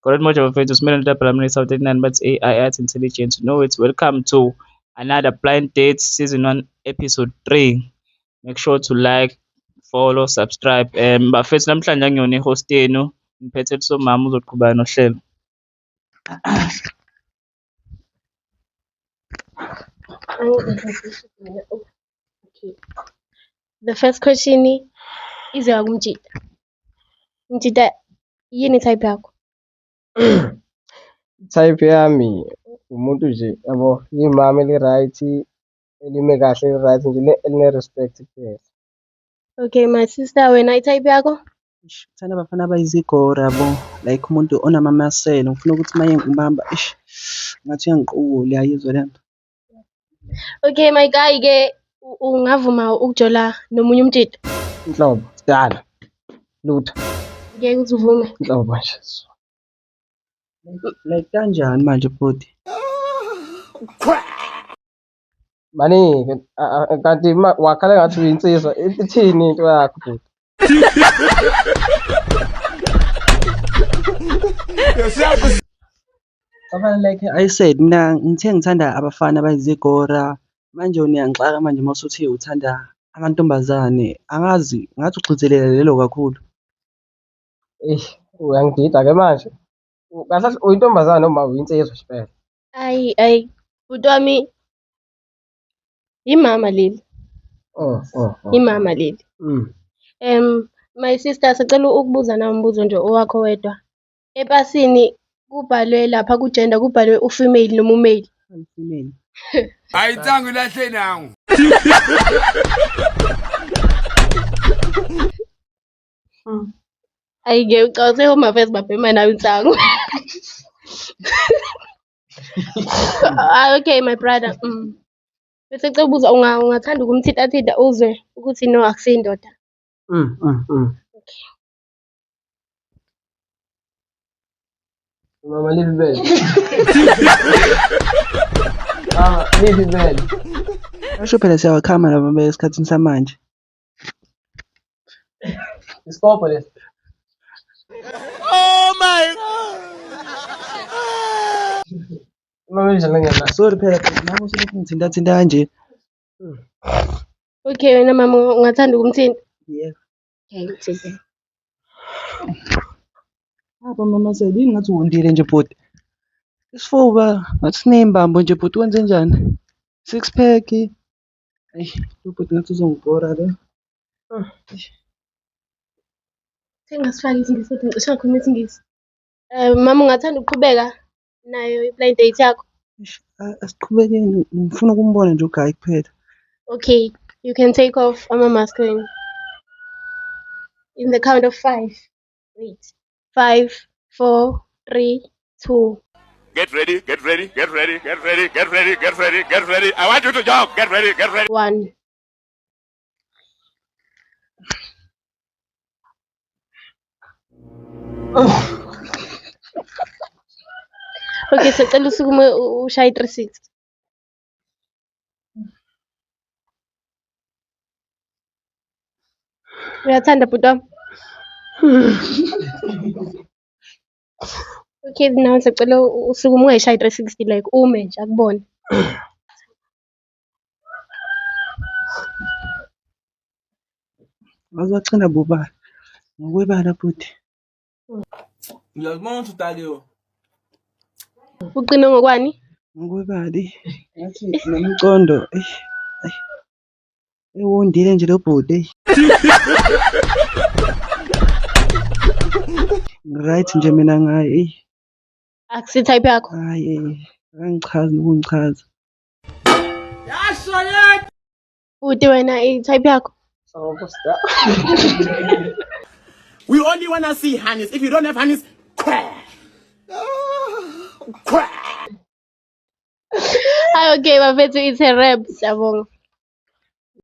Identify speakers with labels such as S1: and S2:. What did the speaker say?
S1: Correct much of it is million preliminary South Indian but AI Arts Intelligence. You know it's welcome to another blind date season 1 episode 3. Make sure to like, follow, subscribe. Bafethu namhlanje angiyona i-host yenu. Ngiphethe somama uzoqhubeka nohlelo.
S2: Okay. The first question is kumjida. Mjida, yini type yakho?
S3: Type yami umuntu nje yabo imama eli-right elime kahle eli-right nje eline-respect kuphela.
S2: Okay, my sister, wena i-type yakho?
S4: Ngithanda abafana abayizigora yabo, like umuntu onamamasela ngifuna ukuthi uma ngibamba ngathi uyangiqukula, uyayizwa le nto.
S2: Okay, my guy ke ungavuma ukujola nomunye umjida?
S3: Inhlobo sidala lutho
S2: Ngeke uthi uvume.
S3: inhlobo nje.
S4: Like kanjani manje bhuti?
S3: Mani kanti wakhala ngathi uyinsizwa ithini into yakho bhuti?
S4: Abafana like I said mina ngithe ngithanda abafana abayizigora, manje uyangixaka manje mase uthi uthanda amantombazane, angazi ngathi ugcizelela lelo kakhulu.
S3: Uyangidida ke manje. Kahle uyintombazane noma uyinsizwa shipela?
S2: Ayi, bhuti wami imama leli. Imama leli. My sister, sicela ukubuza nawe umbuzo nje owakho wedwa. Epasini kubhalwe lapha ku-gender kubhalwe u-female noma u-male?
S4: Female.
S5: Ayitsangu lahle nawo.
S2: Ayi-ke ucabase omavezi babhema nawe insangu. Okay, my brother. Bese ngicela ukubuza ungathanda ukumthintathinta uzwe ukuthi no akusiyindoda? Okay.
S3: Mama leave bed. Mama leave bed.
S4: Asho phela siyawakhama laba besikhathini samanje.
S3: Isikopho lesi.
S5: Oh my God.
S3: Mama njalo ngena.
S4: Sorry phela nami usulokhu ngithintathinta kanje.
S2: Okay, wena mama ungathanda ukumthinta?
S4: Yebo.
S2: Okay, ngithinta.
S4: Apha mama yini ngathi uwundile nje bhuti. Isifuba ngathi siney'mbambo nje bhuti wenze njani? 6 pack. Eyi lo bhuti ngathi uzongibhora le.
S2: Sengasifaki isingisi kodwa ngicishe ngakhuluma isingisi. Mama ungathanda ukuqhubeka nayo i-blind date yakho?
S4: Asiqhubekeni ngifuna ukumbona nje uGayi kuphela.
S2: Okay, you can take off ama-mask wenu. In the count of 5. Wait. 5, 4, 3, 2.
S5: Get ready, get ready, get ready, get ready, get ready, get ready, get ready. I want you to jump. Get ready, get ready.
S2: 1. Okay, sicela usukume ushaye 360. Uyathanda bhuti wami? Okay, now sicela usukume ungayishayi 360 like ume nje akubone.
S4: Bazogcina buba. Ngokwebala bhuti.
S5: Ngiyazibona ukuthi utaliwe.
S2: Uqine ngokwani?
S4: Ngokwebali. Ngathi nomcondo. Ewundile nje lo bhuti. Right nje mina ngaye.
S2: Akusi type yakho?
S4: Hayi, akangichazi nokungichaza.
S5: Yasho yet.
S2: Bhuti wena i-type yakho?
S5: We only want to see Hannes. If you don't have Hannes, crash. Crash.
S2: Hayi okay bafethu it's a rap siyabonga.